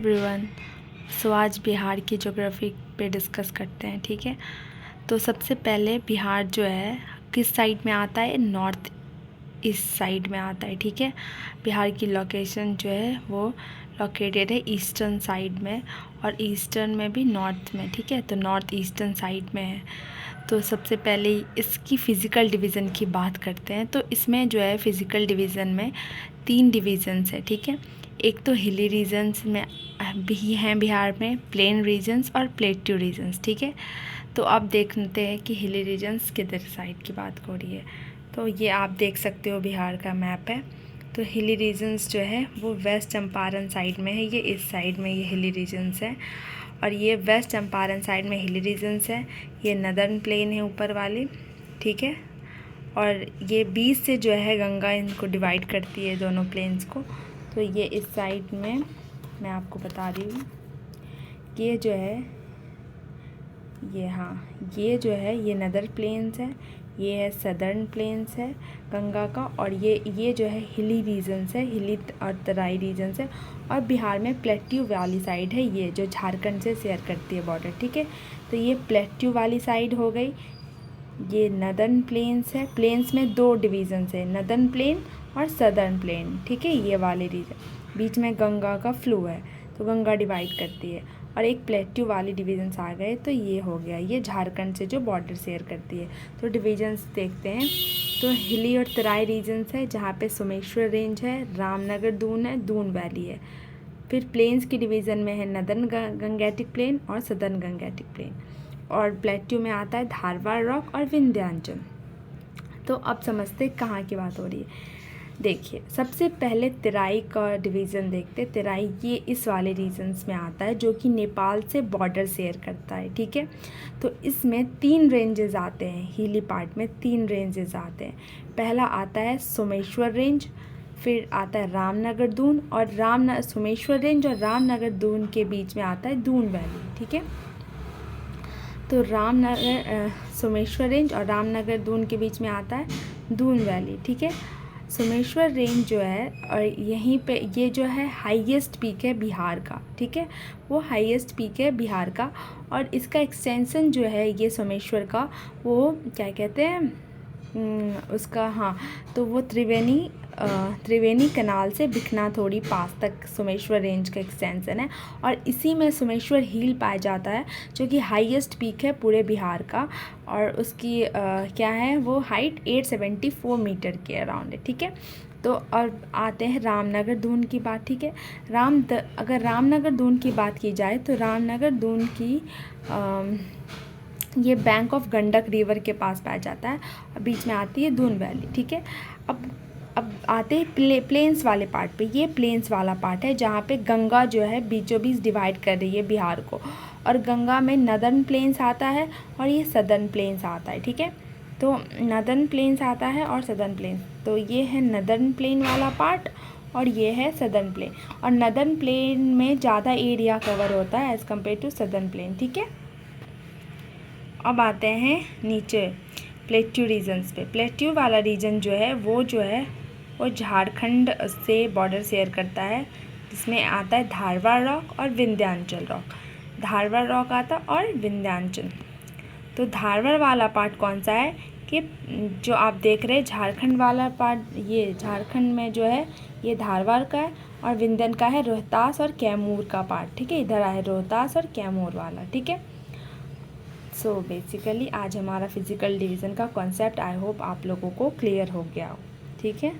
Everyone. आज बिहार की geography पे डिस्कस करते हैं, ठीक है। तो सबसे पहले बिहार जो है किस साइड में आता है? नॉर्थ ईस्ट साइड में आता है, ठीक है। बिहार की लोकेशन जो है वो लोकेटेड है ईस्टर्न साइड में, और ईस्टर्न में भी नॉर्थ में, ठीक है। तो नॉर्थ ईस्टर्न साइड में है। तो सबसे पहले इसकी फ़िज़िकल डिवीज़न की बात करते हैं। तो इसमें जो है फ़िज़िकल डिवीज़न में 3 डिवीज़न्स है, ठीक है। एक तो हिली रीजन्स में भी हैं बिहार में, प्लेन रीजन्स और प्लेट्यू रीजन्स, ठीक है। तो अब देखते हैं कि हिली रीजन्स किधर साइड की बात हो रही है। तो ये आप देख सकते हो बिहार का मैप है। तो हिली रीजन्स जो है वो वेस्ट चंपारण साइड में है, ये इस साइड में ये हिली रीजन्स है। और ये वेस्ट चंपारण साइड में हिली रीजन्स है, ये नदर्न प्लेन है ऊपर वाली, ठीक है। और ये बीच से जो है गंगा इनको डिवाइड करती है दोनों प्लेन्स को। तो ये इस साइड में मैं आपको बता रही हूँ, ये जो है ये जो है ये नदर प्लेन्स है, ये है सदर्न प्लेन्स है गंगा का, और ये जो है हिली रीजन्स है, हिली और तराई रीजन्स है। और बिहार में प्लेट्यू वाली साइड है, ये जो झारखंड से शेयर करती है बॉर्डर, ठीक है। तो ये प्लेट्यू वाली साइड हो गई। ये नदर्न प्लेन्स है, प्लेन्स में 2 डिवीज़न्स है, नदर्न प्लेन और सदर्न प्लेन, ठीक है। ये वाले रीजन बीच में गंगा का फ्लो है, तो गंगा डिवाइड करती है। और एक प्लेट्यू वाली डिवीज़न्स आ गए, तो ये हो गया, ये झारखंड से जो बॉर्डर शेयर करती है। तो डिवीज़न्स देखते हैं। तो हिली और तराई रीजन्स है, जहाँ पे सोमेश्वर रेंज है, रामनगर दून है, दून वैली है। फिर प्लेन्स की डिवीज़न में है नदर्न गंगेटिक प्लेन और सदर्न गंगेटिक प्लेन। और प्लेट्यू में आता है धारवाड़ रॉक और विंध्याचल। तो अब समझते कहाँ की बात हो रही है। देखिए, सबसे पहले तराई का डिवीज़न देखते। तराई ये इस वाले रीजन्स में आता है, जो कि नेपाल से बॉर्डर शेयर करता है, ठीक है। तो इसमें 3 रेंजेस आते हैं, हिली पार्ट में 3 रेंजेस आते हैं। पहला आता है सोमेश्वर रेंज, फिर आता है रामनगर दून, और सोमेश्वर रेंज और रामनगर दून के बीच में आता है दून वैली, ठीक है। तो सोमेश्वर रेंज और रामनगर दून के बीच में आता है दून वैली, ठीक है। सोमेश्वर रेंज जो है, और यहीं पे ये जो है हाईएस्ट पीक है बिहार का, ठीक है। वो हाईएस्ट पीक है बिहार का, और इसका एक्सटेंशन जो है ये सोमेश्वर का, वो क्या कहते हैं उसका, तो वो त्रिवेणी कनाल से बिखना थोड़ी पास तक सोमेश्वर रेंज का एक्सटेंशन है। और इसी में सोमेश्वर हिल पाया जाता है, जो कि हाईएस्ट पीक है पूरे बिहार का, और उसकी क्या है वो हाइट 874 मीटर के अराउंड है, ठीक है। तो और आते हैं रामनगर दून की बात, ठीक है। अगर रामनगर दून की बात की जाए, तो रामनगर दून की ये बैंक ऑफ गंडक रिवर के पास पाया जाता है, और बीच में आती है दून वैली, ठीक है। अब आते हैं प्लेन्स वाले पार्ट पे। ये प्लेन्स वाला पार्ट है, जहाँ पे गंगा जो है बीचों बीच डिवाइड कर रही है बिहार को, और गंगा में नदर्न प्लेन्स आता है और ये सदर्न प्लेन्स आता है, ठीक है। तो नदर्न प्लेन्स आता है और सदर्न प्लेन्स, तो ये है नदर्न प्लेन वाला पार्ट, और ये है सदर्न प्लेन। और नदर्न प्लेन में ज़्यादा एरिया कवर होता है as compare to southern plain, ठीक है। अब आते हैं नीचे प्लेट्यू रीजन्स पे। प्लेट्यू वाला रीजन जो है वो झारखंड से बॉर्डर शेयर करता है, जिसमें आता है धारवाड़ रॉक और विंध्याचल रॉक। धारवाड़ रॉक आता और विंध्याचल। तो धारवाड़ वाला पार्ट कौन सा है कि जो आप देख रहे हैं झारखंड वाला पार्ट, ये झारखंड में जो है ये धारवाड़ का है, और विंध्यन का है रोहतास और कैमूर का पार्ट, ठीक है। इधर आए रोहतास और कैमूर वाला, ठीक है। सो बेसिकली आज हमारा फिज़िकल डिवीज़न का कॉन्सेप्ट आई होप आप लोगों को क्लियर हो गया हो, ठीक है।